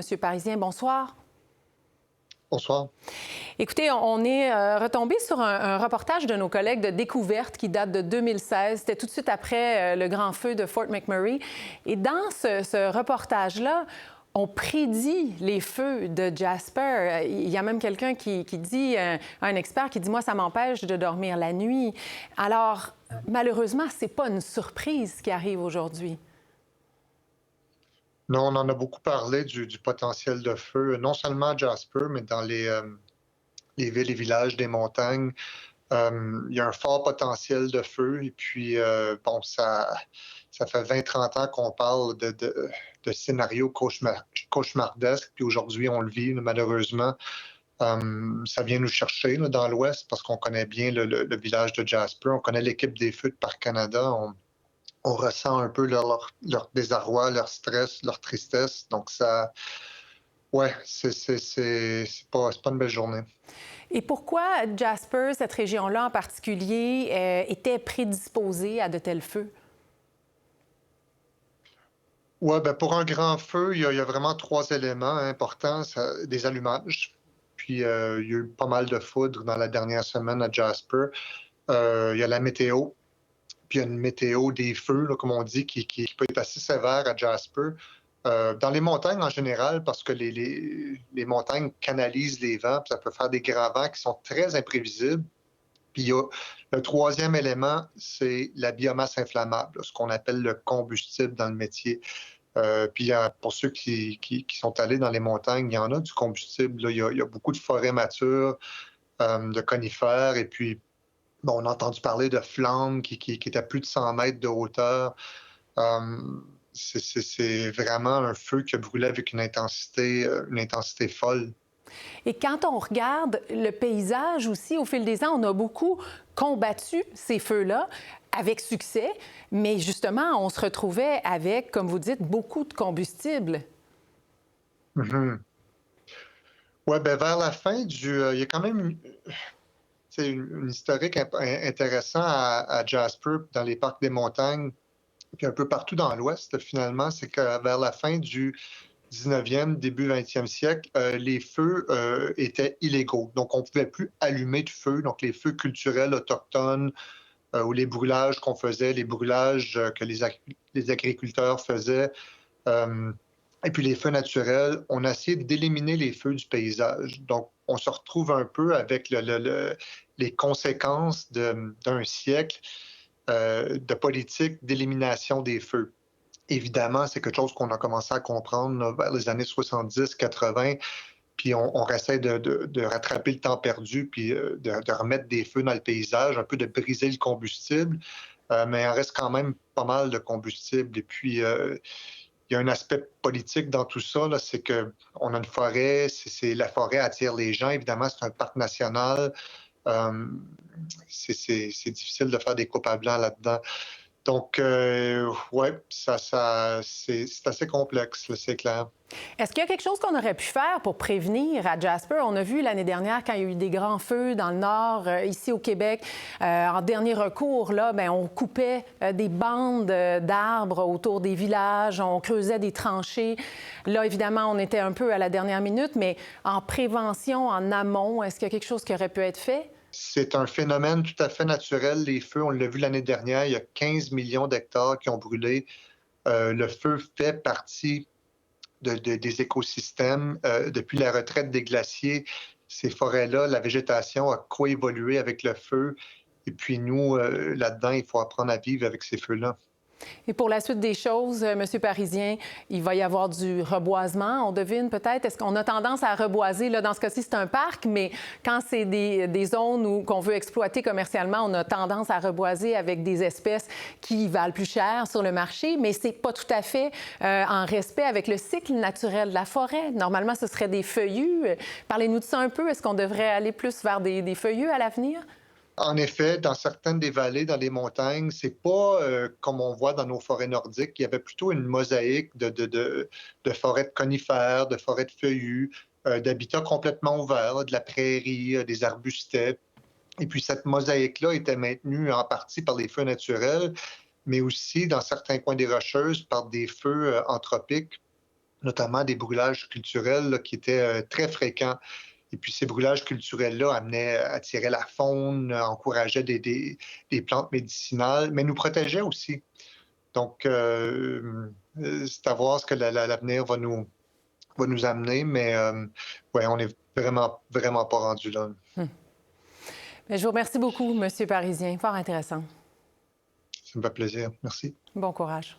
Monsieur Parisien. Bonsoir. Bonsoir. Écoutez, on est retombé sur un reportage de nos collègues de Découverte qui date de 2016. C'était tout de suite après le grand feu de Fort McMurray. Et dans ce reportage-là, on prédit les feux de Jasper. Il y a même quelqu'un qui dit, un expert qui dit « Moi, ça m'empêche de dormir la nuit ». Alors, malheureusement, ce n'est pas une surprise qui arrive aujourd'hui. Non, on en a beaucoup parlé du potentiel de feu, non seulement à Jasper, mais dans les villes et villages des montagnes. Il y a un fort potentiel de feu. Et puis, bon, ça fait 20-30 ans qu'on parle de scénarios cauchemardesques. Puis aujourd'hui, on le vit, malheureusement. Ça vient nous chercher là, dans l'Ouest parce qu'on connaît bien le village de Jasper. On connaît l'équipe des feux de Parc Canada. On ressent un peu leur désarroi, leur stress, leur tristesse. Donc, ça, ouais, c'est pas une belle journée. Et pourquoi Jasper, cette région-là en particulier, était prédisposée à de tels feux? Ouais, ben pour un grand feu, il y a vraiment 3 éléments importants. Des allumages. Puis, il y a eu pas mal de foudre dans la dernière semaine à Jasper. Il y a la météo. Puis il y a une météo des feux, là, comme on dit, qui peut être assez sévère à Jasper. Dans les montagnes en général, parce que les montagnes canalisent les vents, puis ça peut faire des grands vents qui sont très imprévisibles. Puis il y a le troisième élément, c'est la biomasse inflammable, là, ce qu'on appelle le combustible dans le métier. Puis pour ceux qui sont allés dans les montagnes, il y en a du combustible. Là. Il y a beaucoup de forêts matures, de conifères, et puis bon, on a entendu parler de flammes qui étaient à plus de 100 mètres de hauteur. C'est vraiment un feu qui a brûlé avec une intensité folle. Et quand on regarde le paysage aussi, au fil des ans, on a beaucoup combattu ces feux-là avec succès, mais justement, on se retrouvait avec, comme vous dites, beaucoup de combustible. Mhm. Ouais, ben vers la fin il y a quand même une historique intéressant à Jasper, dans les parcs des montagnes, puis un peu partout dans l'Ouest, finalement, c'est que vers la fin du 19e, début 20e siècle, les feux étaient illégaux. Donc, on ne pouvait plus allumer de feu. Donc, les feux culturels autochtones ou les brûlages qu'on faisait, les brûlages que les agriculteurs faisaient, euh, et puis les feux naturels, on a essayé d'éliminer les feux du paysage. Donc, on se retrouve un peu avec les conséquences d'un siècle de politique d'élimination des feux. Évidemment, c'est quelque chose qu'on a commencé à comprendre là, vers les années 70-80, puis on essaie de rattraper le temps perdu, puis de remettre des feux dans le paysage, un peu de briser le combustible, mais il en reste quand même pas mal de combustible. Et puis, il y a un aspect politique dans tout ça, c'est qu'on a une forêt, la forêt attire les gens, évidemment, c'est un parc national, euh, c'est difficile de faire des coupes à blanc là-dedans. Donc, ouais, c'est assez complexe, là, c'est clair. Est-ce qu'il y a quelque chose qu'on aurait pu faire pour prévenir à Jasper? On a vu l'année dernière, quand il y a eu des grands feux dans le nord, ici au Québec, en dernier recours, là, bien, on coupait des bandes d'arbres autour des villages, on creusait des tranchées. Là, évidemment, on était un peu à la dernière minute, mais en prévention, en amont, est-ce qu'il y a quelque chose qui aurait pu être fait? C'est un phénomène tout à fait naturel, les feux. On l'a vu l'année dernière, il y a 15 millions d'hectares qui ont brûlé. Le feu fait partie des écosystèmes. Depuis la retraite des glaciers, ces forêts-là, la végétation a coévolué avec le feu. Et puis nous, là-dedans, il faut apprendre à vivre avec ces feux-là. Et pour la suite des choses, Monsieur Parisien, il va y avoir du reboisement, on devine peut-être. Est-ce qu'on a tendance à reboiser? Là, dans ce cas-ci, c'est un parc, mais quand c'est des zones qu'on veut exploiter commercialement, on a tendance à reboiser avec des espèces qui valent plus cher sur le marché, mais c'est pas tout à fait en respect avec le cycle naturel de la forêt. Normalement, ce serait des feuillus. Parlez-nous de ça un peu. Est-ce qu'on devrait aller plus vers des feuillus à l'avenir? En effet, dans certaines des vallées, dans les montagnes, c'est pas comme on voit dans nos forêts nordiques. Il y avait plutôt une mosaïque de forêts de conifères, de forêts de feuillus, d'habitats complètement ouverts, là, de la prairie, des arbustés. Et puis cette mosaïque-là était maintenue en partie par les feux naturels, mais aussi dans certains coins des Rocheuses par des feux anthropiques. notamment des brûlages culturels là, qui étaient très fréquents. Et puis ces brûlages culturels-là attiraient la faune, encourageaient des plantes médicinales, mais nous protégeaient aussi. Donc, c'est à voir ce que l'avenir va nous amener, mais ouais, on est vraiment, vraiment pas rendu là. Mais je vous remercie beaucoup, Monsieur Parisien. Fort intéressant. Ça me fait plaisir. Merci. Bon courage.